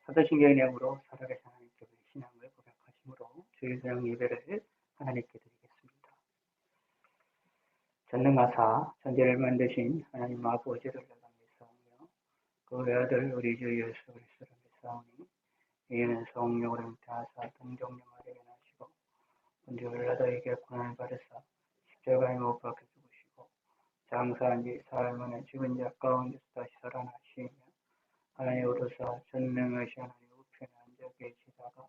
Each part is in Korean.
사도신경의 내용으로 살아계신 하나님께 신앙을 고백하심으로 주일 저녁 예배를 하나님께 드리겠습니다. 전능하사 천지를 만드신 하나님 아버지를 내가 믿사오며 그 외아들 우리 주 예수 그리스도를 믿사오니 이는 성령으로 잉태하사 동정녀 마리아에 나시고 본주 빌라도에게 고난을 받으사 십자가에 못 박혀 죽으시고 장사한 지 사흘 만에 죽은 자 가운데서 다시 살아나시며 하나님 오르사 전능하신 하나님 우편에 앉아 계시다가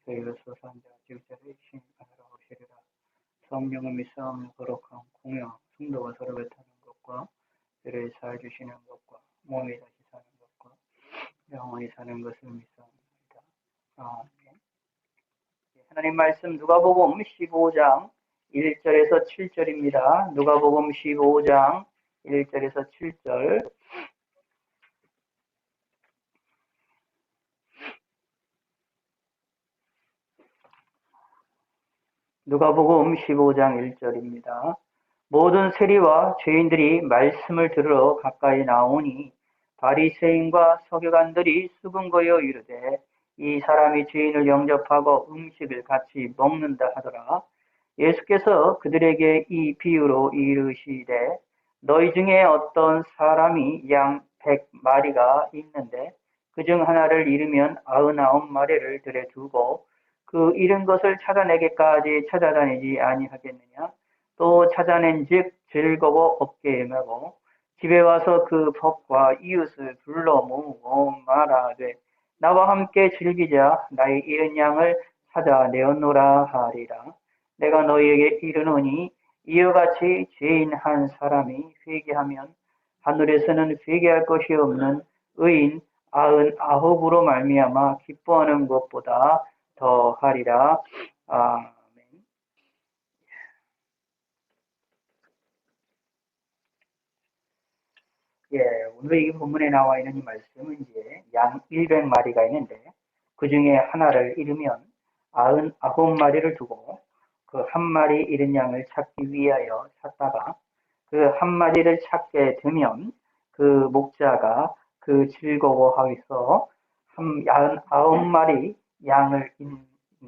저희로서 산자 지구자를 신하러 오시리라. 성령을 믿사오며 거룩한 공영 성도가 서로 bet하는 것과 죄를 사해 주시는 것과 몸이 다시 사는 것과 영원히 사는 것을 믿사옵나이다. 아멘. 하나님 말씀 누가복음 15장 1절에서 7절입니다. 누가복음 15장 1절에서 7절. 누가복음 15장 1절입니다. 모든 세리와 죄인들이 말씀을 들으러 가까이 나오니 바리새인과 서기관들이 수군거려 이르되 이 사람이 죄인을 영접하고 음식을 같이 먹는다 하더라. 예수께서 그들에게 이 비유로 이르시되 너희 중에 어떤 사람이 양 100마리가 있는데 그중 하나를 잃으면 99마리를 들에 두고 그 잃은 것을 찾아내기까지 찾아다니지 아니하겠느냐. 또 찾아낸즉 즐거워 어깨에 메고 집에 와서 그 벗과 이웃을 불러 모으고 말하되 나와 함께 즐기자. 나의 잃은 양을 찾아내었노라 하리라. 내가 너희에게 이르노니 이와 같이 죄인 한 사람이 회개하면 하늘에서는 회개할 것이 없는 의인 99으로 말미암아 기뻐하는 것보다 더 하리라. 아멘. 오늘 이 본문에 나와 있는 이 말씀은 이제 양 100마리가 있는데 그 중에 하나를 잃으면 99마리를 두고 그 한 마리 잃은 양을 찾기 위하여 찾다가 그 한 마리를 찾게 되면 그 목자가 그 즐거워하여서 99마리 양을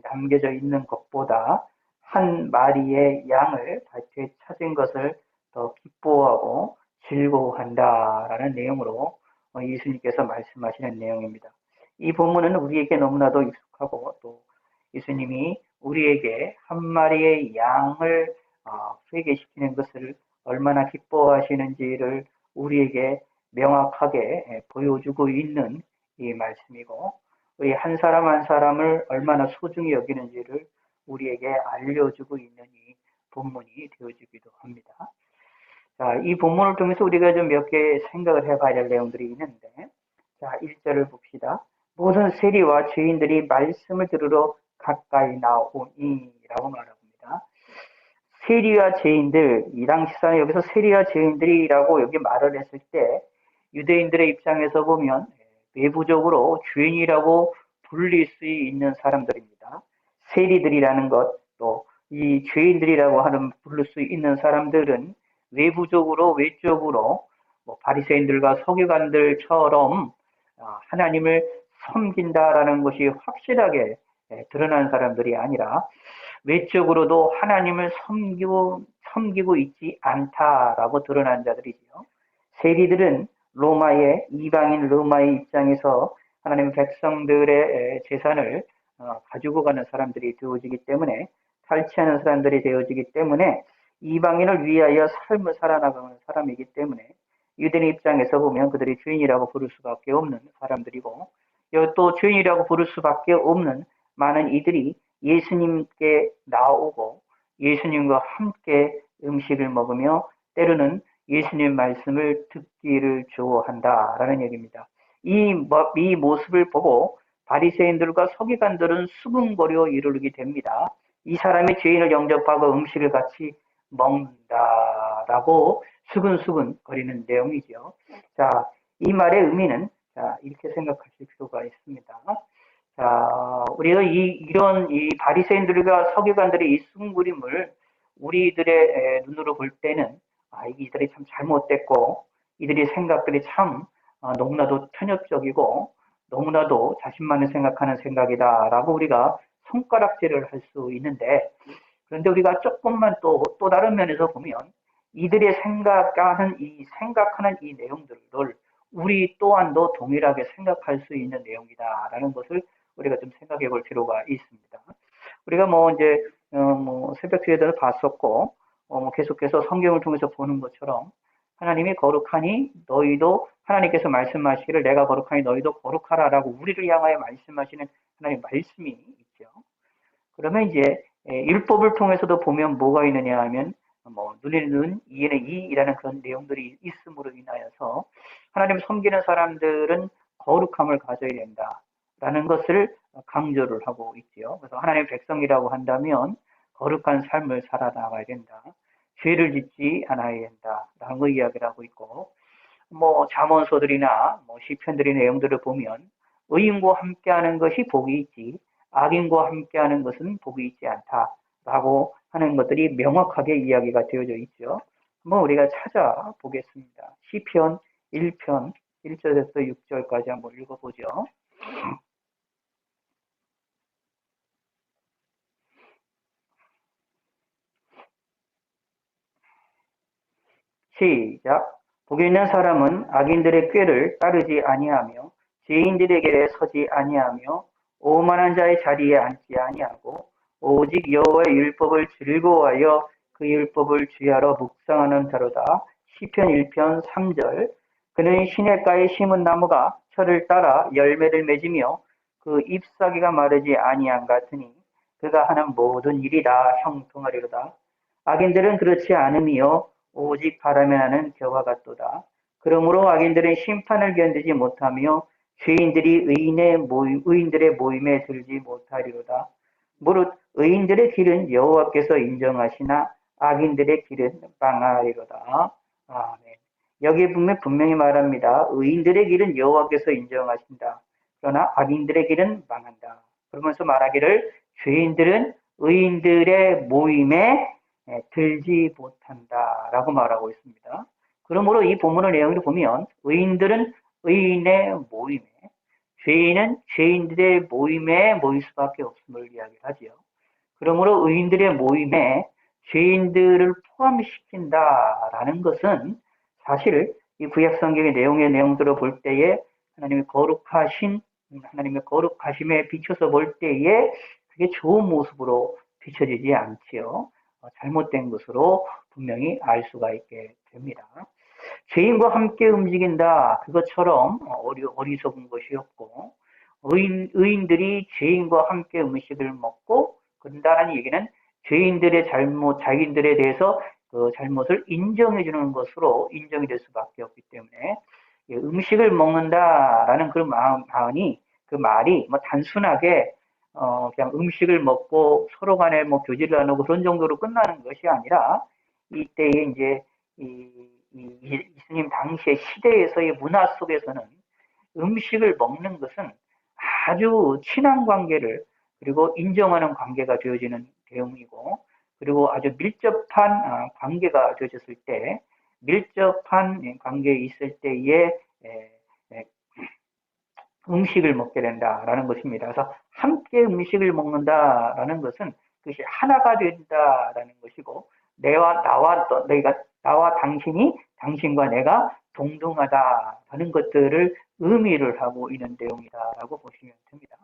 남겨져 있는 것보다 한 마리의 양을 다시 찾은 것을 더 기뻐하고 즐거워한다라는 내용으로 예수님께서 말씀하시는 내용입니다. 이 본문은 우리에게 너무나도 익숙하고 또 예수님이 우리에게 한 마리의 양을 회개시키는 것을 얼마나 기뻐하시는지를 우리에게 명확하게 보여주고 있는 이 말씀이고 우리 한 사람 한 사람을 얼마나 소중히 여기는지를 우리에게 알려주고 있는 이 본문이 되어지기도 합니다. 자, 이 본문을 통해서 우리가 좀 몇 개 생각을 해봐야 될 내용들이 있는데, 자, 1절을 봅시다. 모든 세리와 죄인들이 말씀을 들으러 가까이 나오니라고 말합니다. 세리와 죄인들, 이 당시사는 여기서 세리와 죄인들이라고 여기 말을 했을 때 유대인들의 입장에서 보면 외부적으로 죄인이라고 불릴 수 있는 사람들입니다. 세리들이라는 것, 또 이 죄인들이라고 하는 부를 수 있는 사람들은 외부적으로 외적으로 바리새인들과 서기관들처럼 하나님을 섬긴다라는 것이 확실하게 드러난 사람들이 아니라 외적으로도 하나님을 섬기고 있지 않다라고 드러난 자들이죠. 세리들은 로마의 이방인 로마의 입장에서 하나님 백성들의 재산을 가지고 가는 사람들이 되어지기 때문에 탈취하는 사람들이 되어지기 때문에 이방인을 위하여 삶을 살아나가는 사람이기 때문에 유대인 입장에서 보면 그들이 죄인이라고 부를 수밖에 없는 사람들이고 또 죄인이라고 부를 수밖에 없는 많은 이들이 예수님께 나오고 예수님과 함께 음식을 먹으며 때로는 예수님 말씀을 듣기를 좋아한다라는 얘기입니다. 이 모습을 보고 바리새인들과 서기관들은 수군거려 이르게 됩니다. 이 사람이 죄인을 영접하고 음식을 같이 먹는다라고 수근수근 거리는 내용이죠. 자, 이 말의 의미는 이렇게 생각하실 필요가 있습니다. 자, 우리가 이런 바리새인들과 서기관들의 이 수군거림을 우리들의 눈으로 볼 때는 이들이 참 잘못됐고 이들의 생각들이 참 너무나도 편협적이고 너무나도 자신만을 생각하는 생각이다라고 우리가 손가락질을 할 수 있는데, 그런데 우리가 조금만 또 다른 면에서 보면 이들의 생각하는 이 내용들을 우리 또한도 동일하게 생각할 수 있는 내용이다라는 것을 우리가 좀 생각해 볼 필요가 있습니다. 우리가 뭐 이제 뭐 새벽 기도를 봤었고 뭐 계속해서 성경을 통해서 보는 것처럼 하나님이 거룩하니 너희도 하나님께서 말씀하시기를 내가 거룩하니 너희도 거룩하라라고 우리를 향하여 말씀하시는 하나님의 말씀이 있죠. 그러면 이제 율법을 통해서도 보면 뭐가 있느냐 하면 뭐 눈에는 눈, 이에는 이라는 그런 내용들이 있음으로 인하여서 하나님 섬기는 사람들은 거룩함을 가져야 된다라는 것을 강조를 하고 있지요. 그래서 하나님 백성이라고 한다면 거룩한 삶을 살아나가야 된다. 죄를 짓지 않아야 된다라는 거 이야기를 하고 있고, 뭐 잠언서들이나 뭐 시편들의 내용들을 보면 의인과 함께하는 것이 복이 있지 악인과 함께하는 것은 복이 있지 않다라고 하는 것들이 명확하게 이야기가 되어져 있죠. 한번 우리가 찾아보겠습니다. 시편 1편 1절에서 6절까지 한번 읽어보죠. 시작. 복이 있는 사람은 악인들의 꾀를 따르지 아니하며 죄인들의 길에 서지 아니하며 오만한 자의 자리에 앉지 아니하고 오직 여호와의 율법을 즐거워하여 그 율법을 주야로 묵상하는 자로다. 시편 1편 3절. 그는 시냇가에 심은 나무가 철을 따라 열매를 맺으며 그 잎사귀가 마르지 아니한 같으니 그가 하는 모든 일이 다 형통하리로다. 악인들은 그렇지 않으며 오직 바람에 나는 겨와 같도다. 그러므로 악인들은 심판을 견디지 못하며 죄인들이 의인들의 모임에 들지 못하리로다. 무릇 의인들의 길은 여호와께서 인정하시나 악인들의 길은 망하리로다. 아멘. 여기 보면 분명히 말합니다. 의인들의 길은 여호와께서 인정하신다. 그러나 악인들의 길은 망한다. 그러면서 말하기를 죄인들은 의인들의 모임에 들지 못한다라고 말하고 있습니다. 그러므로 이 본문의 내용을 보면 의인들은 의인의 모임에, 죄인은 죄인들의 모임에 모일 수밖에 없음을 이야기하지요. 그러므로 의인들의 모임에 죄인들을 포함시킨다라는 것은 사실 이 구약 성경의 내용들을 볼 때에 하나님의 거룩하심에 비춰서 볼 때에 그게 좋은 모습으로 비춰지지 않지요. 잘못된 것으로 분명히 알 수가 있게 됩니다. 죄인과 함께 움직인다. 그것처럼 어리석은 것이 없고 의인들이 죄인과 함께 음식을 먹고 그런다는 얘기는 죄인들의 자기들에 대해서 그 잘못을 인정해 주는 것으로 인정이 될 수밖에 없기 때문에 음식을 먹는다라는 그런 마음이 그 말이 뭐 단순하게 그냥 음식을 먹고 서로 간에 뭐 교제를 나누고 그런 정도로 끝나는 것이 아니라 이때에 이제 예수님 당시의 시대에서의 문화 속에서는 음식을 먹는 것은 아주 친한 관계를 그리고 인정하는 관계가 되어지는 내용이고 그리고 아주 밀접한 관계가 되어졌을 때 밀접한 관계에 있을 때에 음식을 먹게 된다라는 것입니다. 그래서 함께 음식을 먹는다라는 것은 그것이 하나가 된다라는 것이고 나와 당신이 당신과 내가 동등하다라는 것들을 의미를 하고 있는 내용이다라고 보시면 됩니다.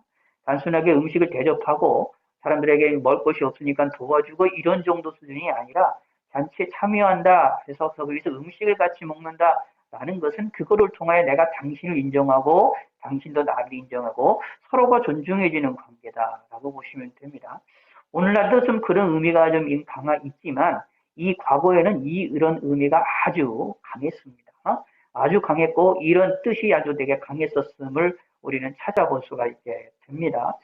단순하게 음식을 대접하고 사람들에게 먹을 것이 없으니까 도와주고 이런 정도 수준이 아니라 잔치에 참여한다 해서 거기서 음식을 같이 먹는다라는 것은 그거를 통하여 내가 당신을 인정하고 당신도 나를 인정하고 서로가 존중해지는 관계다라고 보시면 됩니다. 오늘날도 좀 그런 의미가 좀 있지만 이 과거에는 이런 의미가 아주 강했습니다. 아주 강했고 이런 뜻이 아주 되게 강했었음을 우리는 찾아볼 수가 있게 됩니다.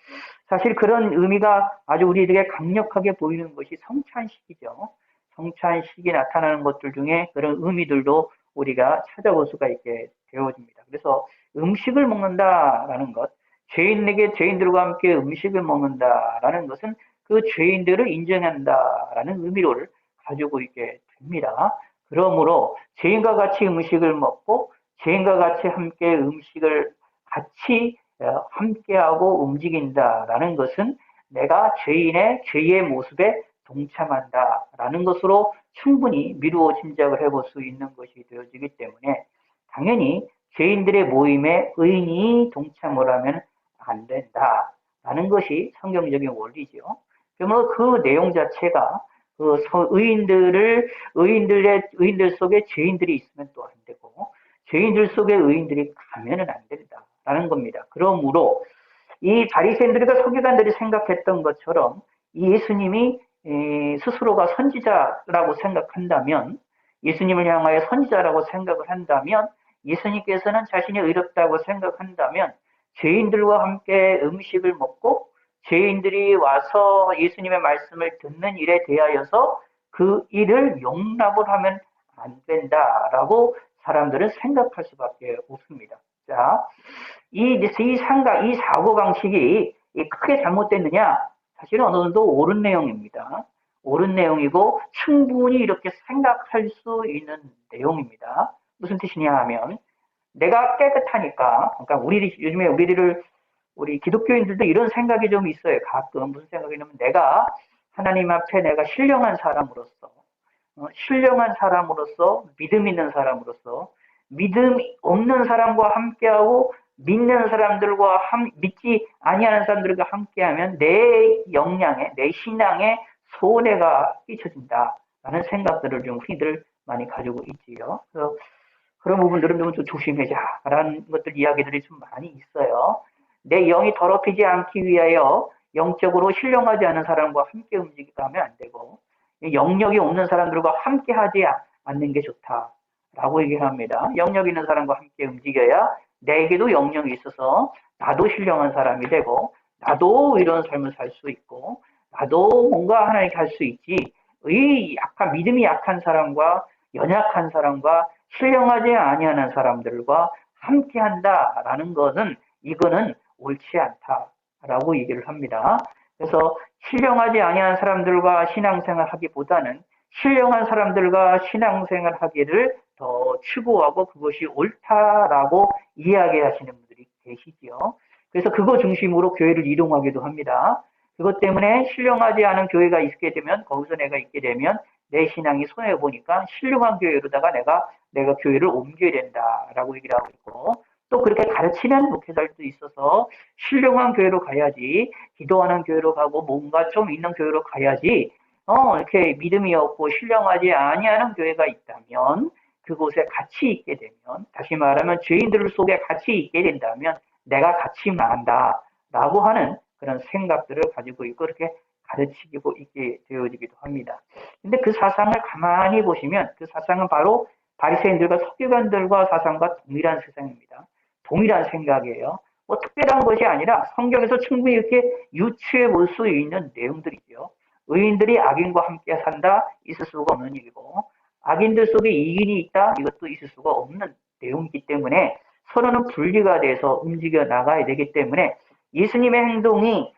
사실 그런 의미가 아주 우리에게 강력하게 보이는 것이 성찬식이죠. 성찬식이 나타나는 것들 중에 그런 의미들도 우리가 찾아볼 수가 있게 되어집니다. 그래서 음식을 먹는다라는 것, 죄인들과 함께 음식을 먹는다라는 것은 그 죄인들을 인정한다라는 의미를 가지고 있게 됩니다. 그러므로 죄인과 같이 음식을 먹고 죄인과 같이 함께 음식을 같이 함께하고 움직인다라는 것은 내가 죄의 모습에 동참한다라는 것으로 충분히 미루어 짐작을 해볼 수 있는 것이 되어지기 때문에 당연히 죄인들의 모임에 의인이 동참을 하면 안 된다라는 것이 성경적인 원리죠. 그러면 그 내용 자체가 그 의인들 속에 죄인들이 있으면 또 안 되고 죄인들 속에 의인들이 가면은 안 된다라는 겁니다. 그러므로 이 바리새인들과 서기관들이 생각했던 것처럼 예수님이 스스로가 선지자라고 생각한다면, 예수님을 향하여 선지자라고 생각을 한다면, 예수님께서는 자신이 의롭다고 생각한다면 죄인들과 함께 음식을 먹고 죄인들이 와서 예수님의 말씀을 듣는 일에 대하여서 그 일을 용납을 하면 안 된다라고 사람들은 생각할 수밖에 없습니다. 자, 이 사고방식이 크게 잘못됐느냐? 사실은 어느 정도 옳은 내용입니다. 옳은 내용이고 충분히 이렇게 생각할 수 있는 내용입니다. 무슨 뜻이냐 하면 내가 깨끗하니까, 그러니까 요즘에 우리 기독교인들도 이런 생각이 좀 있어요. 가끔 무슨 생각이냐면 내가 하나님 앞에 내가 신령한 사람으로서, 믿음 있는 사람으로서, 믿음 없는 사람과 함께하고 믿지 아니하는 사람들과 함께하면 내 신앙에 손해가 끼쳐진다라는 생각들을 좀 흔히들 많이 가지고 있지요. 그래서 그런 부분들은 좀 조심하자라는 것들 이야기들이 좀 많이 있어요. 내 영이 더럽히지 않기 위하여 영적으로 신령하지 않은 사람과 함께 움직이면 안 되고 영역이 없는 사람들과 함께 하지 않는 게 좋다라고 얘기를 합니다. 영역 있는 사람과 함께 움직여야 내게도 영역이 있어서 나도 신령한 사람이 되고 나도 이런 삶을 살 수 있고 나도 뭔가 하나님께 할 수 있지. 믿음이 약한 사람과 연약한 사람과 신령하지 아니하는 사람들과 함께 한다라는 것은 이거는 옳지 않다라고 얘기를 합니다. 그래서 신령하지 아니한 사람들과 신앙생활 하기보다는 신령한 사람들과 신앙생활 하기를 더 추구하고 그것이 옳다라고 이야기하시는 분들이 계시지요. 그래서 그거 중심으로 교회를 이동하기도 합니다. 그것 때문에 신령하지 않은 교회가 있게 되면 거기서 내가 있게 되면 내 신앙이 손해보니까 신령한 교회로다가 내가 교회를 옮겨야 된다라고 얘기를 하고 있고 또 그렇게 가르치는 목회자들도 있어서 신령한 교회로 가야지 기도하는 교회로 가고 뭔가 좀 있는 교회로 가야지 이렇게 믿음이 없고 신령하지 아니하는 교회가 있다면 그곳에 같이 있게 되면 다시 말하면 죄인들 속에 같이 있게 된다면 내가 같이 망한다라고 하는 그런 생각들을 가지고 있고 그렇게 가르치고 있게 되어지기도 합니다. 근데 그 사상을 가만히 보시면 그 사상은 바로 바리새인들과 서기관들과 사상과 동일한 세상입니다. 동일한 생각이에요. 뭐 특별한 것이 아니라 성경에서 충분히 이렇게 유추해 볼 수 있는 내용들이죠. 의인들이 악인과 함께 산다 있을 수가 없는 일이고 악인들 속에 이인이 있다 이것도 있을 수가 없는 내용이기 때문에 서로는 분리가 돼서 움직여 나가야 되기 때문에 예수님의 행동이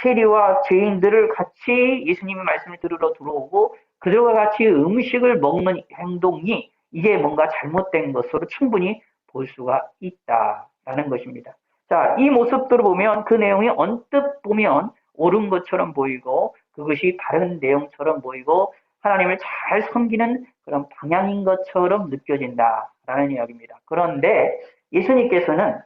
세리와 죄인들을 같이 예수님의 말씀을 들으러 들어오고 그들과 같이 음식을 먹는 행동이 이게 뭔가 잘못된 것으로 충분히 볼 수가 있다라는 것입니다. 자, 이 모습들을 보면 그 내용이 언뜻 보면 옳은 것처럼 보이고 그것이 바른 내용처럼 보이고 하나님을 잘 섬기는 그런 방향인 것처럼 느껴진다라는 이야기입니다. 그런데 예수님께서는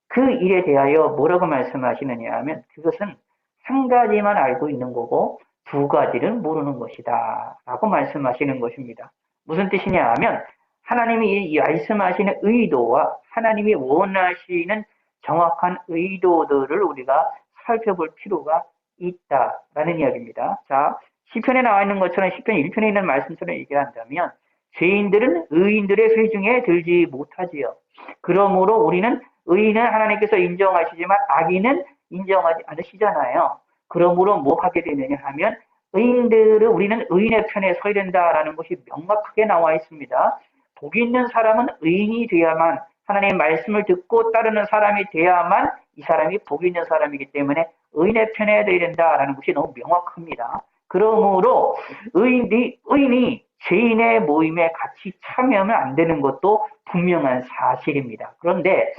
그 일에 대하여 뭐라고 말씀하시느냐 하면 그것은 한 가지만 알고 있는 거고 두 가지를 모르는 것이다 라고 말씀하시는 것입니다. 무슨 뜻이냐 하면 하나님이 말씀하시는 의도와 하나님이 원하시는 정확한 의도들을 우리가 살펴볼 필요가 있다라는 이야기입니다. 자, 시편에 나와 있는 것처럼 시편 1편에 있는 말씀처럼 얘기한다면 죄인들은 의인들의 회중에 들지 못하지요. 그러므로 우리는 의인은 하나님께서 인정하시지만 악인은 인정하지 않으시잖아요. 그러므로 뭐 하게 되느냐 하면 우리는 의인의 편에 서야 된다라는 것이 명확하게 나와 있습니다. 복 있는 사람은 의인이 돼야만 하나님의 말씀을 듣고 따르는 사람이 돼야만 이 사람이 복 있는 사람이기 때문에 의인의 편에 서야 된다라는 것이 너무 명확합니다. 그러므로 의인이 죄인의 모임에 같이 참여하면 안 되는 것도 분명한 사실입니다. 그런데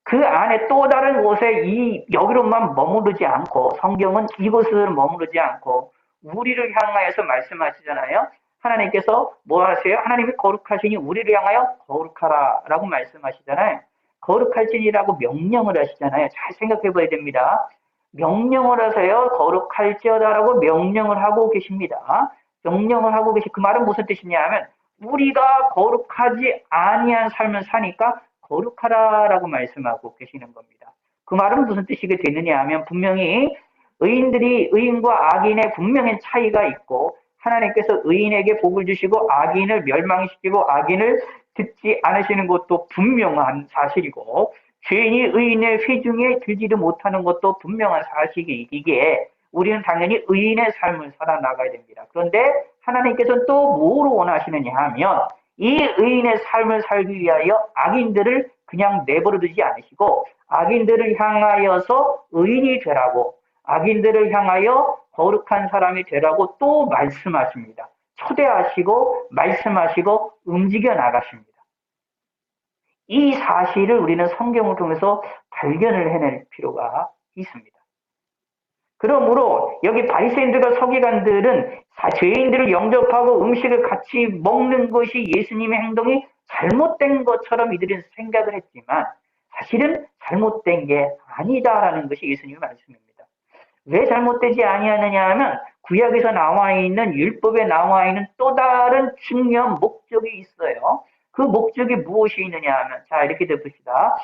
그 안에 또 다른 곳에 여기로만 머무르지 않고 성경은 이곳을 머무르지 않고 우리를 향하여서 말씀하시잖아요. 하나님께서 뭐 하세요? 하나님이 거룩하시니 우리를 향하여 거룩하라라고 말씀하시잖아요. 거룩할지니라고 명령을 하시잖아요. 잘 생각해 봐야 됩니다. 명령을 하세요. 거룩할지어다라고 명령을 하고 계십니다. 명령을 하고 그 말은 무슨 뜻이냐 하면 우리가 거룩하지 아니한 삶을 사니까 거룩하라라고 말씀하고 계시는 겁니다. 그 말은 무슨 뜻이게 되느냐 하면 분명히 의인과 악인의 분명한 차이가 있고 하나님께서 의인에게 복을 주시고 악인을 멸망시키고 악인을 듣지 않으시는 것도 분명한 사실이고 죄인이 의인의 회중에 들지도 못하는 것도 분명한 사실이기에 우리는 당연히 의인의 삶을 살아나가야 됩니다. 그런데 하나님께서는 또 뭐로 원하시느냐 하면 이 의인의 삶을 살기 위하여 악인들을 그냥 내버려 두지 않으시고 악인들을 향하여서 의인이 되라고 악인들을 향하여 거룩한 사람이 되라고 또 말씀하십니다. 초대하시고 말씀하시고 움직여 나가십니다. 이 사실을 우리는 성경을 통해서 발견을 해낼 필요가 있습니다. 그러므로 여기 바리새인들과 서기관들은 죄인들을 영접하고 음식을 같이 먹는 것이 예수님의 행동이 잘못된 것처럼 이들은 생각을 했지만 사실은 잘못된 게 아니다라는 것이 예수님의 말씀입니다. 왜 잘못되지 아니하느냐 하면 구약에서 나와 있는 율법에 나와 있는 또 다른 중요한 목적이 있어요. 그 목적이 무엇이 있느냐 하면 자 이렇게 봅시다.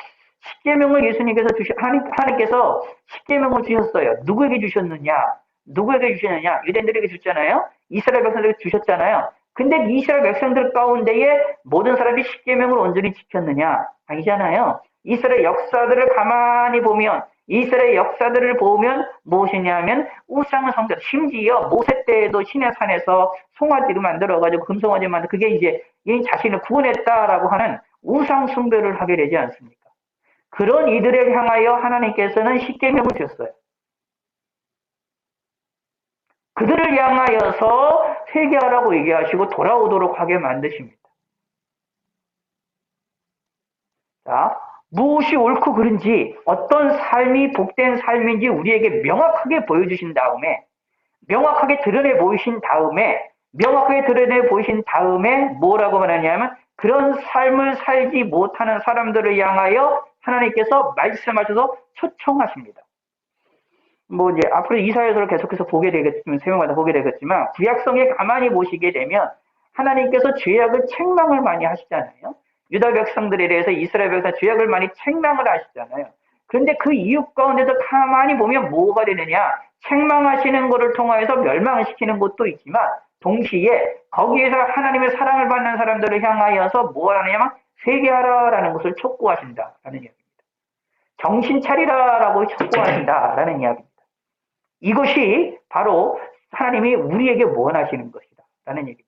십계명을 예수님께서 하나님께서 십계명을 주셨어요. 누구에게 주셨느냐? 누구에게 주셨느냐? 유대인들에게 줬잖아요. 이스라엘 백성들에게 주셨잖아요. 근데 이스라엘 백성들 가운데에 모든 사람이 십계명을 온전히 지켰느냐? 아니잖아요. 이스라엘 역사들을 가만히 보면 이스라엘 역사들을 보면 무엇이냐면 우상을 섬겨 심지어 모세 때에도 시내 산에서 송아지를 만들어가지고 금송아지 만들 그게 이제 자신을 구원했다라고 하는 우상 숭배를 하게 되지 않습니까? 그런 이들을 향하여 하나님께서는 십계명을 주셨어요. 그들을 향하여서 회개하라고 얘기하시고 돌아오도록 하게 만드십니다. 자, 무엇이 옳고 그른지 어떤 삶이 복된 삶인지 우리에게 명확하게 보여주신 다음에 명확하게 드러내 보이신 다음에 뭐라고 말하냐면 그런 삶을 살지 못하는 사람들을 향하여 하나님께서 말씀하셔서 초청하십니다. 뭐 이제 앞으로 이사야서를 계속해서 보게 되겠지만 세명마다 보게 되겠지만 구약성에 가만히 보시게 되면 하나님께서 죄악을 책망을 많이 하시잖아요. 유다 백성들에 대해서 이스라엘 백성 죄악을 많이 책망을 하시잖아요. 그런데 그 이유 가운데서 가만히 보면 뭐가 되느냐? 책망하시는 것을 통하여서 멸망을 시키는 것도 있지만 동시에 거기에서 하나님의 사랑을 받는 사람들을 향하여서 뭐 하느냐면 회개하라라는 것을 촉구하신다라는 이야기입니다. 정신 차리라라고 촉구하신다라는 이야기입니다. 이것이 바로 하나님이 우리에게 원하시는 것이다라는 얘기입니다.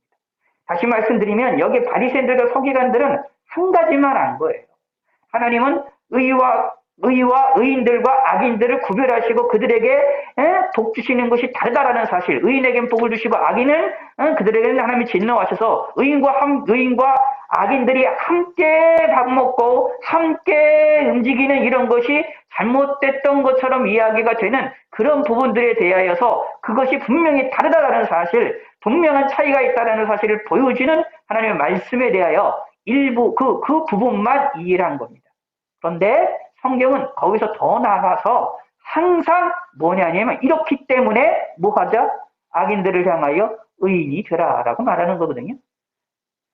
다시 말씀드리면 여기 바리새인들과 서기관들은 한 가지만 한 거예요. 하나님은 의와 의인들과 악인들을 구별하시고 그들에게 복 주시는 것이 다르다라는 사실. 의인에게는 복을 주시고 악인은 그들에게는 하나님이 진노하셔서 의인과 악인들이 함께 밥 먹고 함께 움직이는 이런 것이 잘못됐던 것처럼 이야기가 되는 그런 부분들에 대하여서 그것이 분명히 다르다라는 사실, 분명한 차이가 있다라는 사실을 보여주는 하나님의 말씀에 대하여 일부 그 부분만 이해를 한 겁니다. 그런데 성경은 거기서 더 나아가서 항상 뭐냐면 이렇기 때문에 뭐하자? 악인들을 향하여 의인이 되라라고 말하는 거거든요.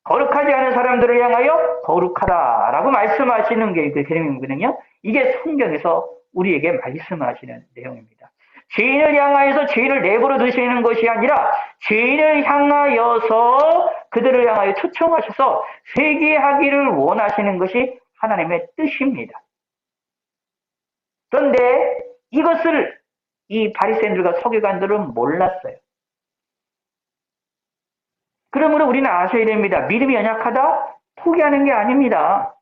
거룩하지 않은 사람들을 향하여 거룩하다라고 말씀하시는 게 그 계명이거든요. 이게 성경에서 우리에게 말씀하시는 내용입니다. 죄인을 향하여서 죄인을 내버려 두시는 것이 아니라 죄인을 향하여서 그들을 향하여 초청하셔서 회개하기를 원하시는 것이 하나님의 뜻입니다. 그런데 이것을 이 바리새인들과 서기관들은 몰랐어요. 그러므로 우리는 아셔야 됩니다. 믿음이 연약하다? 포기하는 게 아닙니다.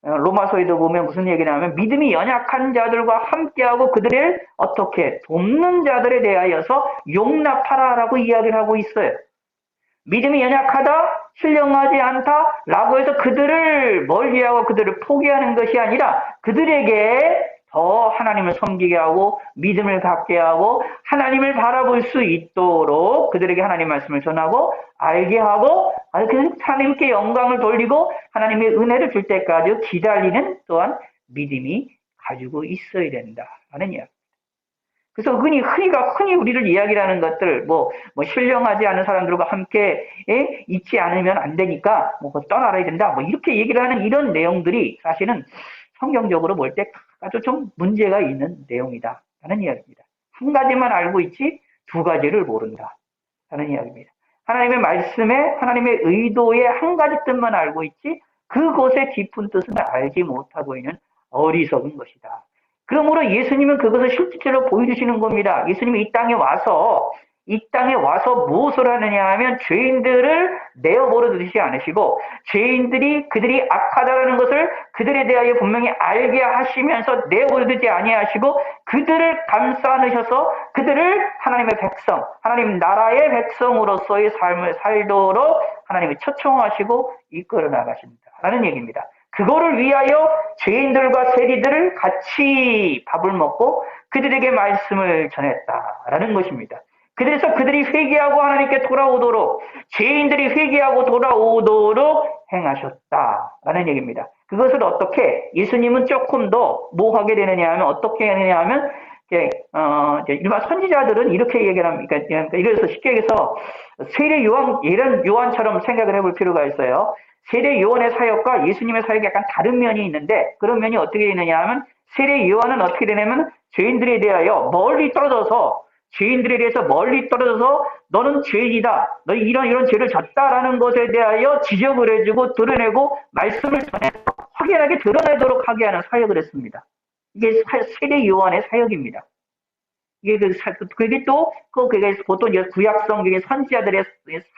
로마서에도 보면 무슨 얘기를 하면 믿음이 연약한 자들과 함께하고 그들을 어떻게 돕는 자들에 대하여서 용납하라라고 이야기를 하고 있어요. 믿음이 연약하다, 신령하지 않다 라고 해서 그들을 멀리하고 그들을 포기하는 것이 아니라 그들에게 더 하나님을 섬기게 하고 믿음을 갖게 하고 하나님을 바라볼 수 있도록 그들에게 하나님 말씀을 전하고 알게 하고 하나님께 영광을 돌리고 하나님의 은혜를 줄 때까지 기다리는 또한 믿음이 가지고 있어야 된다라는 이야기. 그래서 흔히 우리를 이야기하는 것들, 신령하지 않은 사람들과 함께, 있지 않으면 안 되니까, 떠나야 된다, 이렇게 얘기를 하는 이런 내용들이 사실은 성경적으로 볼 때 아주 좀 문제가 있는 내용이다. 라는 이야기입니다. 한 가지만 알고 있지, 두 가지를 모른다. 라는 이야기입니다. 하나님의 말씀에, 하나님의 의도의 한 가지 뜻만 알고 있지, 그것의 깊은 뜻은 알지 못하고 있는 어리석은 것이다. 그러므로 예수님은 그것을 실질적으로 보여주시는 겁니다. 예수님이 이 땅에 와서 무엇을 하느냐 하면 죄인들을 내어버려두지 않으시고 그들이 악하다는 것을 그들에 대하여 분명히 알게 하시면서 내어버려두지 아니하시고 그들을 감싸 안으셔서 그들을 하나님의 백성, 하나님 나라의 백성으로서의 삶을 살도록 하나님이 초청하시고 이끌어 나가신다라는 얘기입니다. 그거를 위하여 죄인들과 세리들을 같이 밥을 먹고 그들에게 말씀을 전했다라는 것입니다. 그래서 그들이 회개하고 하나님께 돌아오도록 죄인들이 회개하고 돌아오도록 행하셨다라는 얘기입니다. 그것을 어떻게 예수님은 조금 더 뭐 하게 되느냐 하면 어떻게 하느냐 하면 일반 선지자들은 이렇게 얘기를 합니다. 그러니까 이래서 쉽게 얘기해서 세례 요한 이런 요한처럼 생각을 해볼 필요가 있어요. 세례 요한의 사역과 예수님의 사역이 약간 다른 면이 있는데 그런 면이 어떻게 되느냐 하면 세례 요한은 어떻게 되냐면 죄인들에 대하여 죄인들에 대해서 멀리 떨어져서 너는 죄인이다. 너희 이런 죄를 졌다라는 것에 대하여 지적을 해주고 드러내고 말씀을 전해서 확연하게 드러내도록 하게 하는 사역을 했습니다. 이게 세례 요한의 사역입니다. 그게 또, 그게 보통 구약 성경의 선지자들의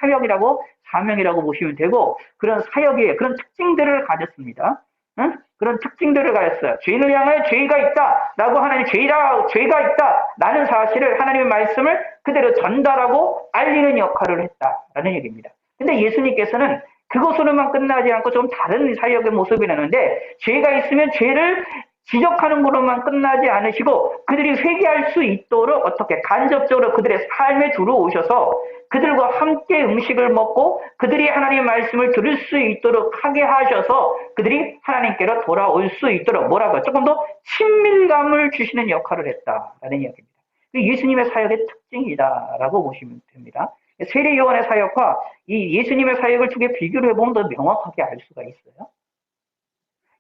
사역이라고, 사명이라고 보시면 되고, 그런 사역의 그런 특징들을 가졌습니다. 응? 그런 특징들을 가졌어요. 죄인을 향하여 죄가 있다. 라고 하나님, 죄가 있다. 라는 사실을 하나님의 말씀을 그대로 전달하고 알리는 역할을 했다라는 얘기입니다. 근데 예수님께서는 그것으로만 끝나지 않고 좀 다른 사역의 모습이 나는데, 죄가 있으면 죄를 지적하는 것으로만 끝나지 않으시고 그들이 회개할 수 있도록 어떻게 간접적으로 그들의 삶에 들어오셔서 그들과 함께 음식을 먹고 그들이 하나님의 말씀을 들을 수 있도록 하게 하셔서 그들이 하나님께로 돌아올 수 있도록 조금 더 친밀감을 주시는 역할을 했다라는 이야기입니다. 예수님의 사역의 특징이다라고 보시면 됩니다. 세례 요한의 사역과 이 예수님의 사역을 두 개 비교를 해보면 더 명확하게 알 수가 있어요.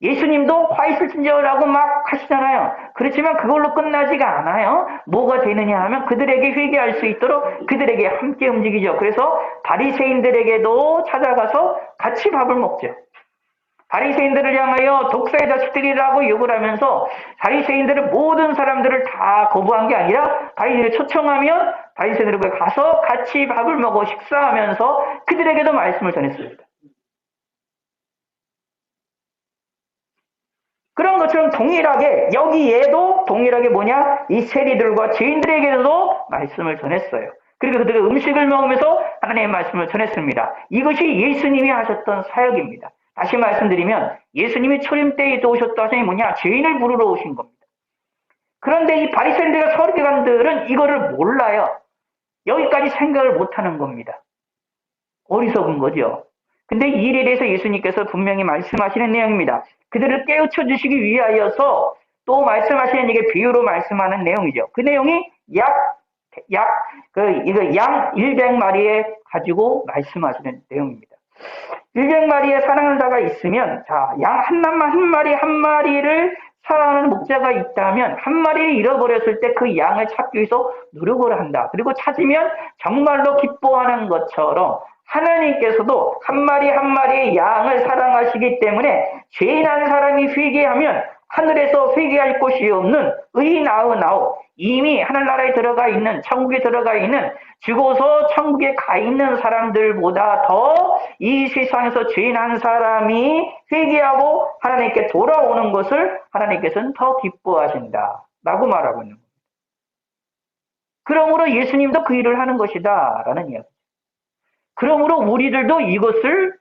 예수님도 화이트진저라고 막 하시잖아요. 그렇지만 그걸로 끝나지가 않아요. 뭐가 되느냐 하면 그들에게 회개할 수 있도록 그들에게 함께 움직이죠. 그래서 바리새인들에게도 찾아가서 같이 밥을 먹죠. 바리새인들을 향하여 독사의 자식들이라고 욕을 하면서 바리새인들은 모든 사람들을 다 거부한 게 아니라 바리새인을 초청하면 바리새인들에게 가서 같이 밥을 먹어 식사하면서 그들에게도 말씀을 전했습니다. 그런 것처럼 동일하게 여기에도 동일하게 이 세리들과 죄인들에게도 말씀을 전했어요. 그리고 그들이 음식을 먹으면서 하나님의 말씀을 전했습니다. 이것이 예수님이 하셨던 사역입니다. 다시 말씀드리면 예수님이 초림 때에 오셨다 하시니 죄인을 부르러 오신 겁니다. 그런데 이 바리새인들과 서기관들은 이거를 몰라요. 여기까지 생각을 못하는 겁니다. 어리석은 거죠. 근데 이 일에 대해서 예수님께서 분명히 말씀하시는 내용입니다. 그들을 깨우쳐 주시기 위하여서 또 말씀하시는 이게 비유로 말씀하는 내용이죠. 그 내용이 양 100마리에 가지고 말씀하시는 내용입니다. 100마리의 사랑하는 자가 있으면, 양 한 마리를 사랑하는 목자가 있다면, 한 마리를 잃어버렸을 때 그 양을 찾기 위해서 노력을 한다. 그리고 찾으면 정말로 기뻐하는 것처럼, 하나님께서도 한 마리의 양을 사랑하시기 때문에 죄인 한 사람이 회개하면 하늘에서 회개할 곳이 없는 의인 99 이미 하늘나라에 들어가 있는 천국에 들어가 있는 죽어서 천국에 가 있는 사람들보다 더 이 세상에서 죄인 한 사람이 회개하고 하나님께 돌아오는 것을 하나님께서는 더 기뻐하신다 라고 말하고 있는 겁니다. 그러므로 예수님도 그 일을 하는 것이다 라는 이야기. 그러므로 우리들도 이것을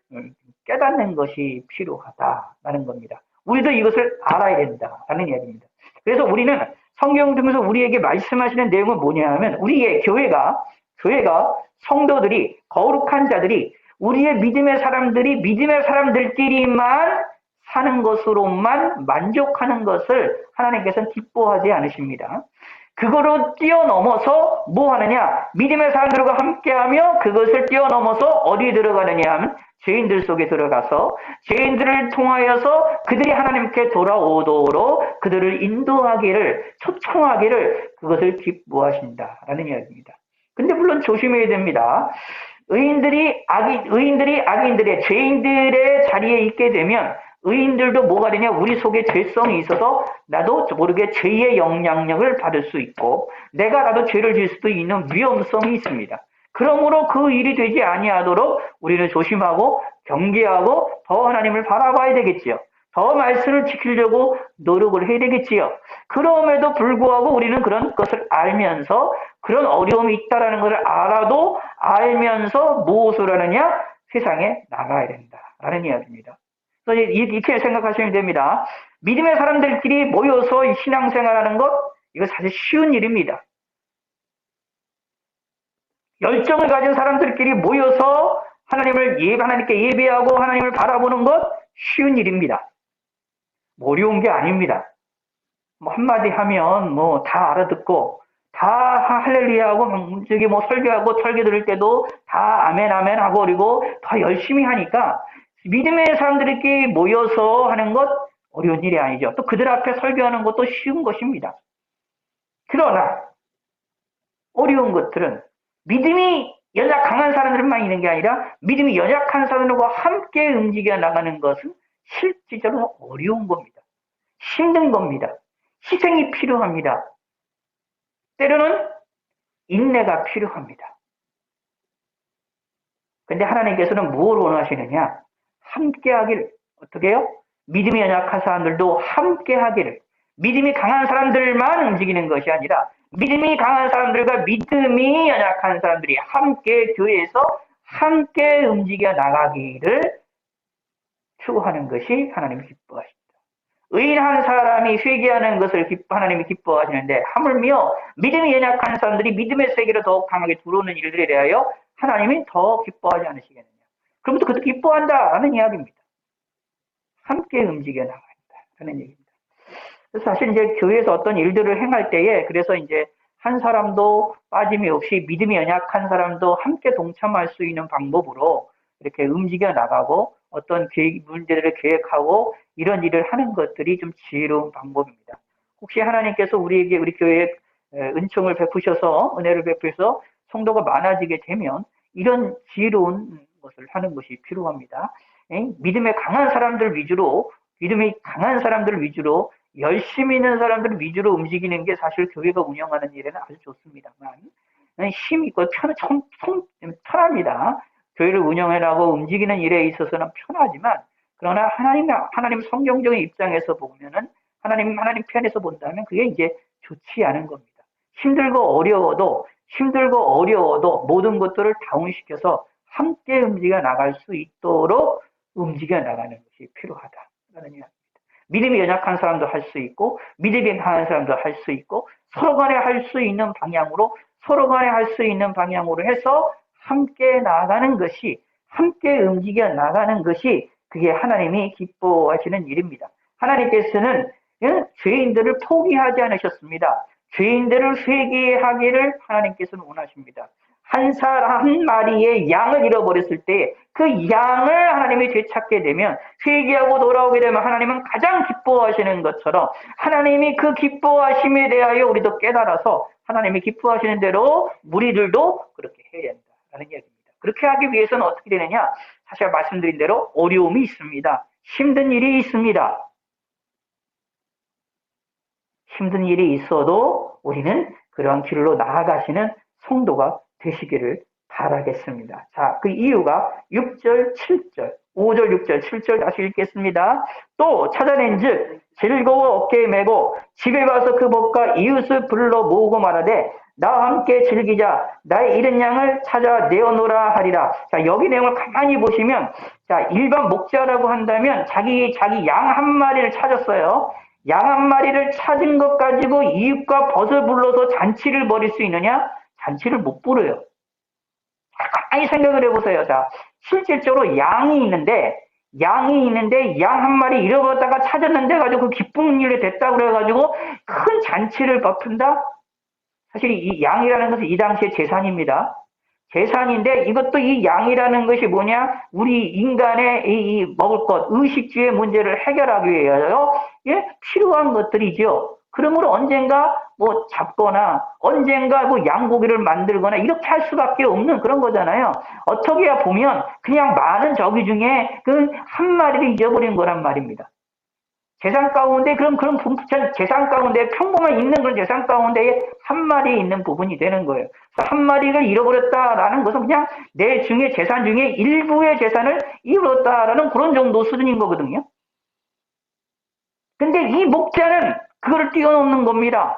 깨닫는 것이 필요하다라는 겁니다. 우리도 이것을 알아야 된다라는 이야기입니다. 그래서 우리는 성경 중에서 우리에게 말씀하시는 내용은 뭐냐 하면 우리의 교회가 성도들이 거룩한 자들이 우리의 믿음의 사람들끼리만 사는 것으로만 만족하는 것을 하나님께서는 기뻐하지 않으십니다. 그거로 뛰어넘어서 뭐 하느냐? 믿음의 사람들과 함께하며 그것을 뛰어넘어서 어디 들어가느냐 하면 죄인들 속에 들어가서 죄인들을 통하여서 그들이 하나님께 돌아오도록 그들을 인도하기를, 초청하기를 그것을 기뻐하신다라는 이야기입니다. 근데 물론 조심해야 됩니다. 의인들이 악인들의 죄인들의 자리에 있게 되면 의인들도 뭐가 되냐? 우리 속에 죄성이 있어서 나도 모르게 죄의 영향력을 받을 수 있고 나도 죄를 질 수도 있는 위험성이 있습니다. 그러므로 그 일이 되지 아니하도록 우리는 조심하고 경계하고 더 하나님을 바라봐야 되겠지요. 더 말씀을 지키려고 노력을 해야 되겠지요. 그럼에도 불구하고 우리는 그런 것을 알면서 그런 어려움이 있다는 것을 알면서 무엇을 하느냐? 세상에 나가야 된다라는 이야기입니다. 그래서 이렇게 생각하시면 됩니다. 믿음의 사람들끼리 모여서 신앙생활하는 것, 이거 사실 쉬운 일입니다. 열정을 가진 사람들끼리 모여서 하나님께 예배하고 하나님을 바라보는 것 쉬운 일입니다. 어려운 게 아닙니다. 한마디 하면 다 알아듣고 다 할렐루야하고 설교하고 설교 들을 때도 다 아멘 하고 그리고 더 열심히 하니까 믿음의 사람들끼리 모여서 하는 것 어려운 일이 아니죠. 또 그들 앞에 설교하는 것도 쉬운 것입니다. 그러나 어려운 것들은 믿음이 강한 사람들만 있는 게 아니라 믿음이 연약한 사람들과 함께 움직여 나가는 것은 실질적으로 어려운 겁니다. 힘든 겁니다. 희생이 필요합니다. 때로는 인내가 필요합니다. 근데 하나님께서는 무엇을 원하시느냐? 함께 하기를. 어떻게 해요? 믿음이 연약한 사람들도 함께 하기를. 믿음이 강한 사람들만 움직이는 것이 아니라 믿음이 강한 사람들과 믿음이 연약한 사람들이 함께 교회에서 함께 움직여 나가기를 추구하는 것이 하나님이 기뻐하십니다. 의인 한 사람이 회개하는 것을 하나님이 기뻐하시는데 하물며 믿음이 연약한 사람들이 믿음의 세계로 더욱 강하게 들어오는 일들에 대하여 하나님이 더 기뻐하지 않으시겠느냐. 그러면서 그것도 기뻐한다라는 이야기입니다. 함께 움직여 나간다라는 얘기입니다. 그래서 사실 이제 교회에서 어떤 일들을 행할 때에 그래서 이제 한 사람도 빠짐이 없이 믿음이 연약한 사람도 함께 동참할 수 있는 방법으로 이렇게 움직여 나가고 어떤 문제들을 계획하고 이런 일을 하는 것들이 좀 지혜로운 방법입니다. 혹시 하나님께서 우리 교회에 은총을 베푸셔서 은혜를 베푸셔서 성도가 많아지게 되면 이런 지혜로운 것을 하는 것이 필요합니다. 믿음이 강한 사람들 위주로 열심히 있는 사람들 위주로 움직이는 게 사실 교회가 운영하는 일에는 아주 좋습니다만 힘 있고 편합니다. 교회를 운영해나가고 움직이는 일에 있어서는 편하지만 그러나 하나님 성경적인 입장에서 보면은 하나님 편에서 본다면 그게 이제 좋지 않은 겁니다. 힘들고 어려워도 모든 것들을 다운시켜서 함께 움직여 나갈 수 있도록 움직여 나가는 것이 필요하다라는 이야기입니다. 믿음이 연약한 사람도 할 수 있고 믿음이 강한 사람도 할 수 있고 서로 간에 할 수 있는 방향으로 해서 함께 나가는 것이 함께 움직여 나가는 것이 그게 하나님이 기뻐하시는 일입니다. 하나님께서는 죄인들을 포기하지 않으셨습니다. 죄인들을 회개하기를 하나님께서는 원하십니다. 한 마리의 양을 잃어버렸을 때 그 양을 하나님이 되찾게 되면 회개하고 돌아오게 되면 하나님은 가장 기뻐하시는 것처럼 하나님이 그 기뻐하심에 대하여 우리도 깨달아서 하나님이 기뻐하시는 대로 우리들도 그렇게 해야 된다는 이야기입니다. 그렇게 하기 위해서는 어떻게 되느냐? 사실 말씀드린 대로 어려움이 있습니다. 힘든 일이 있습니다. 힘든 일이 있어도 우리는 그런 길로 나아가시는 성도가 되시기를 바라겠습니다. 자, 그 이유가 6절, 7절, 5절, 6절, 7절 다시 읽겠습니다. 또 찾아낸 즉 즐거워 어깨에 메고 집에 가서 그 법과 이웃을 불러 모으고 말하되 나와 함께 즐기자. 나의 잃은 양을 찾아 내어놓으라 하리라. 자, 여기 내용을 가만히 보시면, 자, 일반 목자라고 한다면 자기 양 한 마리를 찾았어요. 양 한 마리를 찾은 것 가지고 이웃과 벗을 불러서 잔치를 벌일 수 있느냐? 잔치를 못 부려요. 가만히 생각을 해보세요. 자, 실질적으로 양이 있는데 양 한 마리 잃어버렸다가 찾았는데 가지고 그 기쁜 일이 됐다고 그래가지고 큰 잔치를 베푼다? 사실 이 양이라는 것은 이 당시의 재산입니다. 재산인데 이것도 이 양이라는 것이 뭐냐? 우리 인간의 이 먹을 것, 의식주의 문제를 해결하기 위하여 예? 필요한 것들이죠. 그러므로 언젠가 뭐 잡거나 언젠가 뭐 양고기를 만들거나 이렇게 할 수밖에 없는 그런 거잖아요. 어떻게 보면 그냥 많은 저기 중에 그 한 마리를 잊어버린 거란 말입니다. 재산 가운데 그런 재산 가운데 평범한 있는 그런 재산 가운데에 한 마리 있는 부분이 되는 거예요. 한 마리를 잃어버렸다라는 것은 그냥 내 중에 재산 중에 일부의 재산을 잃었다라는 그런 정도 수준인 거거든요. 근데 이 목자는 그걸 뛰어넘는 겁니다.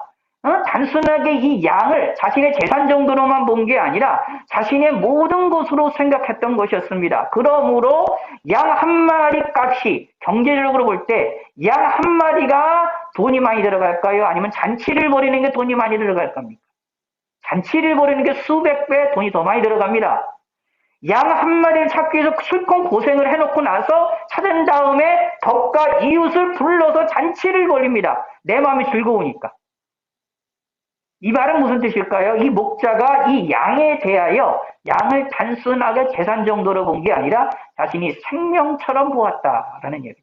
단순하게 이 양을 자신의 재산 정도로만 본 게 아니라 자신의 모든 것으로 생각했던 것이었습니다. 그러므로 양 한 마리 값이 경제적으로 볼 때 양 한 마리가 돈이 많이 들어갈까요? 아니면 잔치를 벌이는 게 돈이 많이 들어갈 겁니까? 잔치를 벌이는 게 수백 배 돈이 더 많이 들어갑니다. 양 한 마리를 찾기 위해서 실컷 고생을 해놓고 나서 찾은 다음에 덕과 이웃을 불러서 잔치를 벌입니다. 내 마음이 즐거우니까. 이 말은 무슨 뜻일까요? 이 목자가 이 양에 대하여 양을 단순하게 재산 정도로 본 게 아니라 자신이 생명처럼 보았다라는 얘기입니다.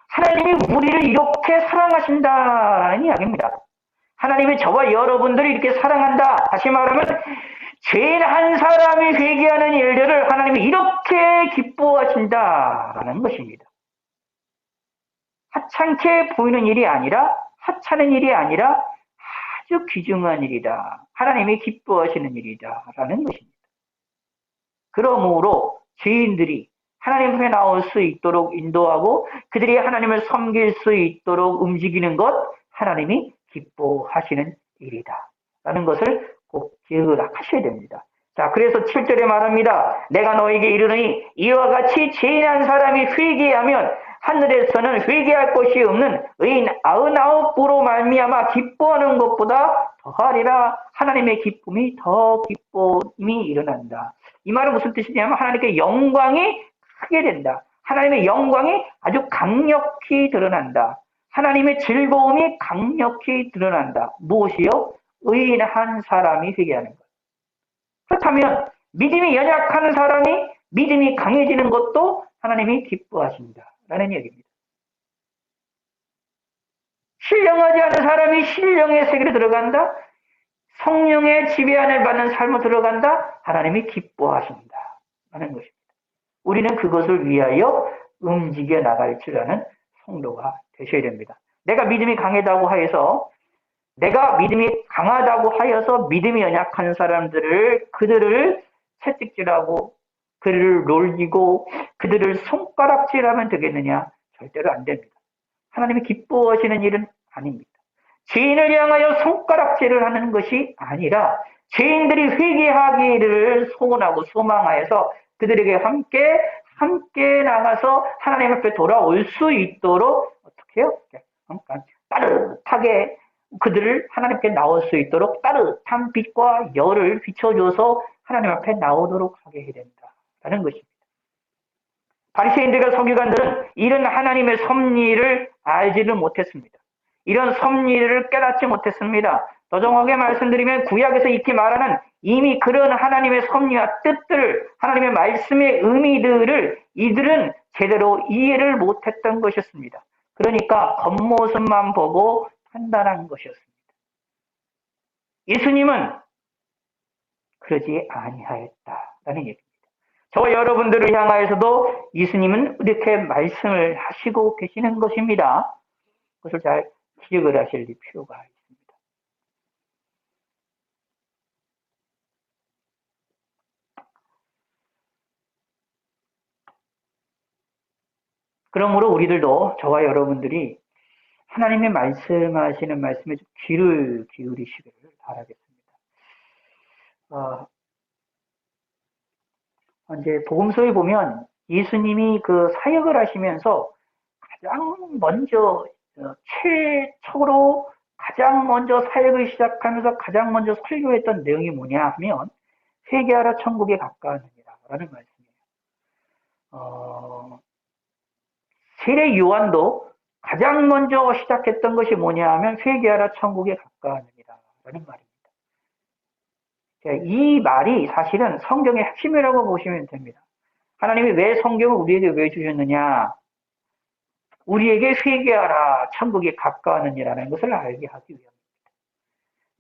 하나님이 우리를 이렇게 사랑하신다라는 이야기입니다. 하나님이 저와 여러분들을 이렇게 사랑한다. 다시 말하면 죄인 한 사람이 회개하는 일들을 하나님이 이렇게 기뻐하신다라는 것입니다. 하찮게 보이는 일이 아니라 하찮은 일이 아니라 아주 귀중한 일이다. 하나님이 기뻐하시는 일이다라는 것입니다. 그러므로 죄인들이 하나님 앞에 나올 수 있도록 인도하고 그들이 하나님을 섬길 수 있도록 움직이는 것 하나님이 기뻐하시는 일이다. 라는 것을 꼭 기억하셔야 됩니다. 자, 그래서 7절에 말합니다. 내가 너에게 이르노니 이와 같이 죄인 한 사람이 회개하면 하늘에서는 회개할 것이 없는 의인 99으로 말미암아 기뻐하는 것보다 더하리라. 하나님의 기쁨이 더 기쁨이 일어난다. 이 말은 무슨 뜻이냐면 하나님께 영광이 크게 된다. 하나님의 영광이 아주 강력히 드러난다. 하나님의 즐거움이 강력히 드러난다. 무엇이요? 의인 한 사람이 회개하는 것. 그렇다면 믿음이 연약한 사람이 믿음이 강해지는 것도 하나님이 기뻐하신다라는 얘기입니다. 신령하지 않은 사람이 신령의 세계로 들어간다. 성령의 지배안을 받는 삶으로 들어간다. 하나님이 기뻐하신다라는 것입니다. 우리는 그것을 위하여 움직여 나갈 줄 아는 성도가 되셔야 됩니다. 내가 믿음이 강하다고 하여서 믿음이 연약한 사람들을 그들을 채찍질하고 그들을 놀리고 그들을 손가락질하면 되겠느냐? 절대로 안 됩니다. 하나님이 기뻐하시는 일은 아닙니다. 죄인을 향하여 손가락질을 하는 것이 아니라 죄인들이 회개하기를 소원하고 소망하여서 그들에게 함께 나가서 하나님 앞에 돌아올 수 있도록 어떻게 해요? 따뜻하게 그들을 하나님께 나올 수 있도록 따뜻한 빛과 열을 비춰줘서 하나님 앞에 나오도록 하게 해야 된다라는 것입니다. 바리새인들과 서기관들은 이런 하나님의 섭리를 알지를 못했습니다. 이런 섭리를 깨닫지 못했습니다. 더 정확하게 말씀드리면 구약에서 익히 말하는 이미 그런 하나님의 섭리와 뜻들을 하나님의 말씀의 의미들을 이들은 제대로 이해를 못했던 것이었습니다. 그러니까 겉모습만 보고 판단한 것이었습니다. 예수님은 그러지 아니하였다라는 얘기입니다. 저와 여러분들을 향하여서도 예수님은 이렇게 말씀을 하시고 계시는 것입니다. 그것을 잘 기억을 하실 필요가 있습니다. 그러므로 우리들도 저와 여러분들이 하나님의 말씀하시는 말씀에 좀 귀를 기울이시기를 바라겠습니다. 어, 이제 복음서에 보면 예수님이 그 사역을 하시면서 가장 먼저 최초로 가장 먼저 사역을 시작하면서 가장 먼저 설교했던 내용이 뭐냐 하면 회개하라 천국에 가까웠느니라라는 말씀이에요. 세례 요한도 가장 먼저 시작했던 것이 뭐냐 하면 회개하라 천국에 가까웠느니라라는 말입니다. 이 말이 사실은 성경의 핵심이라고 보시면 됩니다. 하나님이 왜 성경을 우리에게 왜 주셨느냐? 우리에게 회개하라 천국에 가까웠느니라는 것을 알게 하기 위함입니다.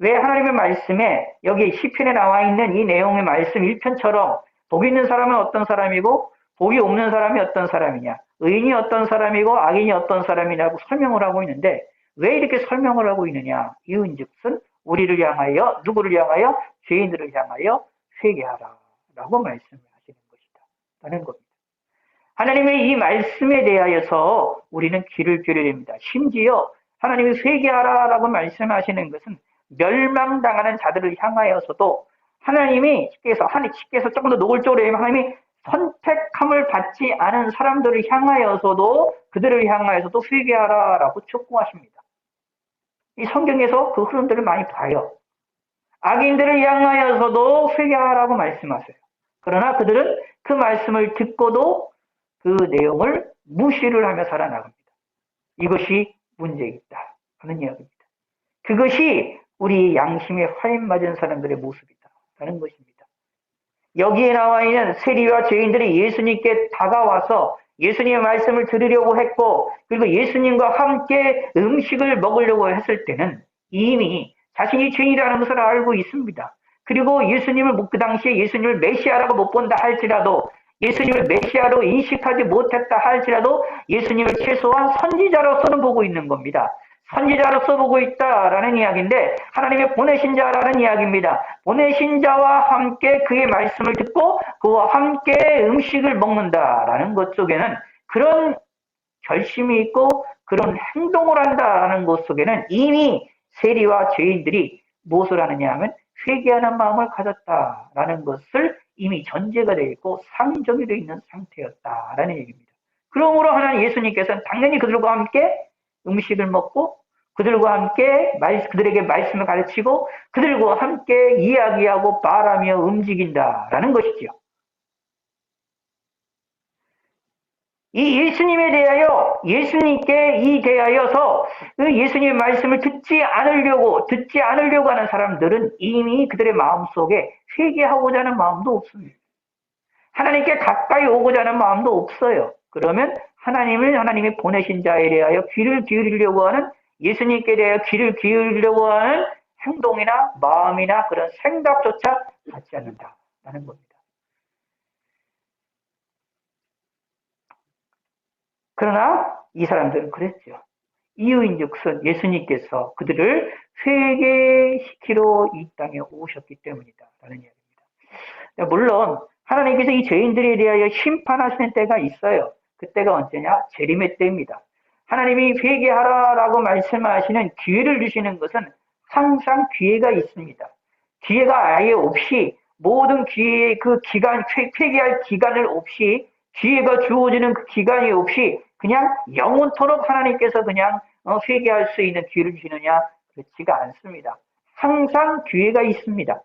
왜 하나님의 말씀에 여기 시편에 나와 있는 이 내용의 말씀 1편처럼 복 있는 사람은 어떤 사람이고 복이 없는 사람이 어떤 사람이냐, 의인이 어떤 사람이고 악인이 어떤 사람이냐고 설명을 하고 있는데 왜 이렇게 설명을 하고 있느냐? 이은즉슨 우리를 향하여, 누구를 향하여? 죄인들을 향하여 회개하라 라고 말씀을 하시는 것이다 라는 겁니다. 하나님의 이 말씀에 대하여서 우리는 귀를 기울여야 됩니다. 심지어 하나님이 회개하라라고 말씀하시는 것은 멸망당하는 자들을 향하여서도 하나님이 쉽게 해서 조금 더 노골적으로 얘기하면 하나님이 선택함을 받지 않은 사람들을 향하여서도 그들을 향하여서도 회개하라라고 촉구하십니다. 이 성경에서 그 흐름들을 많이 봐요. 악인들을 향하여서도 회개하라고 말씀하세요. 그러나 그들은 그 말씀을 듣고도 그 내용을 무시를 하며 살아나갑니다. 이것이 문제있다 하는 이야기입니다. 그것이 우리 양심에 화인 맞은 사람들의 모습이다라는 것입니다. 여기에 나와 있는 세리와 죄인들이 예수님께 다가와서 예수님의 말씀을 들으려고 했고 그리고 예수님과 함께 음식을 먹으려고 했을 때는 이미 자신이 죄인이라는 것을 알고 있습니다. 그리고 예수님을 그 당시에 예수님을 메시아라고 못 본다 할지라도 예수님을 메시아로 인식하지 못했다 할지라도 예수님을 최소한 선지자로서는 보고 있는 겁니다. 선지자로서 보고 있다라는 이야기인데 하나님의 보내신 자라는 이야기입니다. 보내신 자와 함께 그의 말씀을 듣고 그와 함께 음식을 먹는다라는 것 속에는 그런 결심이 있고 그런 행동을 한다라는 것 속에는 이미 세리와 죄인들이 무엇을 하느냐 하면 회개하는 마음을 가졌다라는 것을 이미 전제가 되어 있고 상정이 되어 있는 상태였다라는 얘기입니다. 그러므로 하나님 예수님께서는 당연히 그들과 함께 음식을 먹고 그들과 함께 그들에게 말씀을 가르치고 그들과 함께 이야기하고 말하며 움직인다라는 것이죠. 이 예수님에 대하여 예수님께 대하여서 그 예수님의 말씀을 듣지 않으려고 하는 사람들은 이미 그들의 마음속에 회개하고자 하는 마음도 없습니다. 하나님께 가까이 오고자 하는 마음도 없어요. 그러면 하나님이 보내신 자에 대하여 귀를 기울이려고 하는 예수님께 대하여 귀를 기울이려고 하는 행동이나 마음이나 그런 생각조차 갖지 않는다라는 겁니다. 그러나 이 사람들은 그랬죠. 이유인즉슨 예수님께서 그들을 회개시키러 이 땅에 오셨기 때문이다라는 이야기입니다. 물론 하나님께서 이 죄인들에 대하여 심판하시는 때가 있어요. 그때가 언제냐? 재림의 때입니다. 하나님이 회개하라라고 말씀하시는 기회를 주시는 것은 항상 기회가 있습니다. 기회가 아예 없이 모든 기회의 그 기간, 회개할 기간을 없이 기회가 주어지는 그 기간이 없이 그냥 영원토록 하나님께서 그냥 회개할 수 있는 기회를 주시느냐? 그렇지가 않습니다. 항상 기회가 있습니다.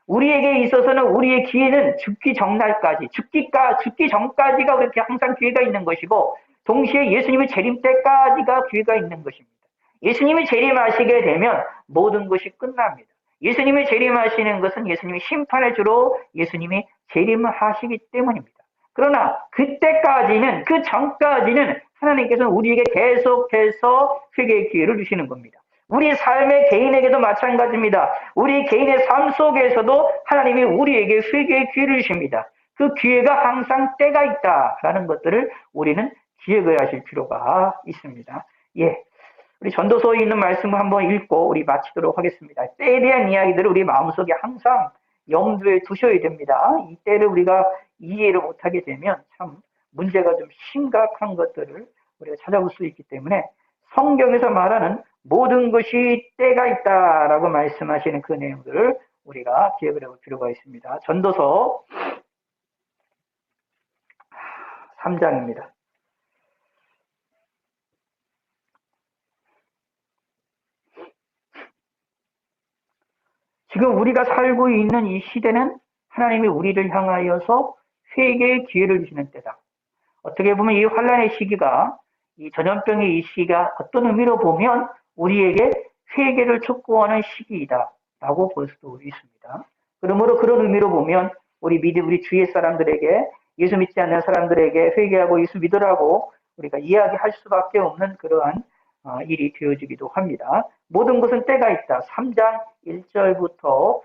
우리에게 있어서는 우리의 기회는 죽기 전날까지, 죽기 전까지가 그렇게 항상 기회가 있는 것이고 동시에 예수님의 재림 때까지가 기회가 있는 것입니다. 예수님이 재림하시게 되면 모든 것이 끝납니다. 예수님이 재림하시는 것은 예수님이 심판의 주로 예수님이 재림을 하시기 때문입니다. 그러나 그때까지는 그 전까지는 하나님께서는 우리에게 계속해서 회개의 기회를 주시는 겁니다. 우리 삶의 개인에게도 마찬가지입니다. 우리 개인의 삶 속에서도 하나님이 우리에게 회개의 기회를 주십니다. 그 기회가 항상 때가 있다라는 것들을 우리는 기억을 하실 필요가 있습니다. 예, 우리 전도서에 있는 말씀을 한번 읽고 우리 마치도록 하겠습니다. 때에 대한 이야기들을 우리 마음속에 항상 염두에 두셔야 됩니다. 이 때를 우리가 이해를 못하게 되면 참 문제가 좀 심각한 것들을 우리가 찾아볼 수 있기 때문에 성경에서 말하는 모든 것이 때가 있다라고 말씀하시는 그 내용들을 우리가 기억을 해볼 필요가 있습니다. 전도서 3장입니다. 지금 우리가 살고 있는 이 시대는 하나님이 우리를 향하여서 회개의 기회를 주시는 때다. 어떻게 보면 이 환란의 시기가, 이 전염병의 이 시기가 어떤 의미로 보면 우리에게 회개를 촉구하는 시기이다 라고 볼 수도 있습니다. 그러므로 그런 의미로 보면 우리 주위의 사람들에게, 예수 믿지 않는 사람들에게 회개하고 예수 믿으라고 우리가 이야기할 수밖에 없는 그러한 일이 되어지기도 합니다. 모든 것은 때가 있다. 3장 1절부터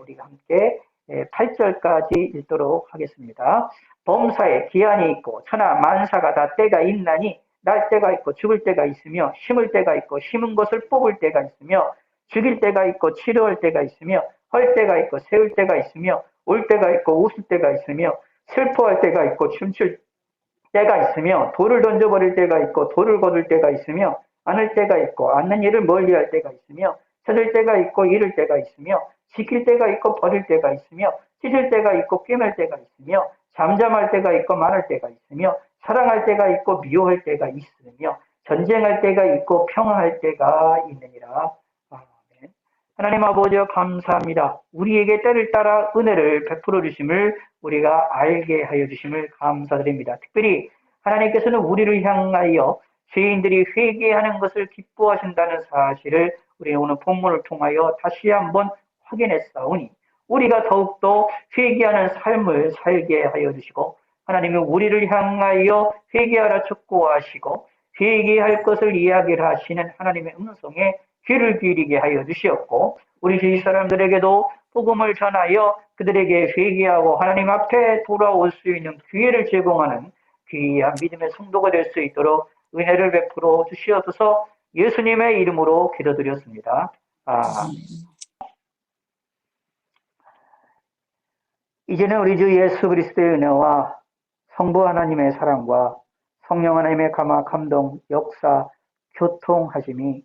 우리가 함께 8절까지 읽도록 하겠습니다. 범사에 기한이 있고 천하 만사가 다 때가 있나니 날 때가 있고 죽을 때가 있으며 심을 때가 있고 심은 것을 뽑을 때가 있으며 죽일 때가 있고 치료할 때가 있으며 헐 때가 있고 세울 때가 있으며 올 때가 있고 웃을 때가 있으며 슬퍼할 때가 있고 춤출 때가 있으며 돌을 던져버릴 때가 있고 돌을 거둘 때가 있으며 안을 때가 있고 안는 일을 멀리할 때가 있으며 찾을 때가 있고 잃을 때가 있으며 지킬 때가 있고 버릴 때가 있으며 찢을 때가 있고 꿰맬 때가 있으며 잠잠할 때가 있고 말할 때가 있으며 사랑할 때가 있고 미워할 때가 있으며 전쟁할 때가 있고 평화할 때가 있느니라. 아멘. 하나님 아버지여 감사합니다. 우리에게 때를 따라 은혜를 베풀어 주심을 우리가 알게 하여 주심을 감사드립니다. 특별히 하나님께서는 우리를 향하여 죄인들이 회개하는 것을 기뻐하신다는 사실을 우리는 오늘 본문을 통하여 다시 한번 확인했사오니 우리가 더욱더 회개하는 삶을 살게 하여 주시고 하나님은 우리를 향하여 회개하라 촉구하시고 회개할 것을 이야기를 하시는 하나님의 음성에 귀를 기울이게 하여 주시었고 우리 주위 사람들에게도 복음을 전하여 그들에게 회개하고 하나님 앞에 돌아올 수 있는 기회를 제공하는 귀한 믿음의 성도가 될 수 있도록 은혜를 베풀어 주시옵소서. 예수님의 이름으로 기도드렸습니다. 아멘. 이제는 우리 주 예수 그리스도의 은혜와 성부 하나님의 사랑과 성령 하나님의 감화, 감동, 역사, 교통하심이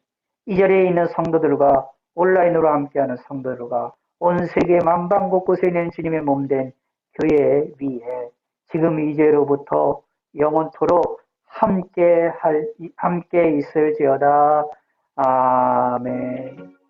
이 자리에 있는 성도들과 온라인으로 함께하는 성도들과 온 세계 만방 곳곳에 있는 주님의 몸된 교회 위에 지금 이제로부터 영원토록 함께 있을지어다. 아멘.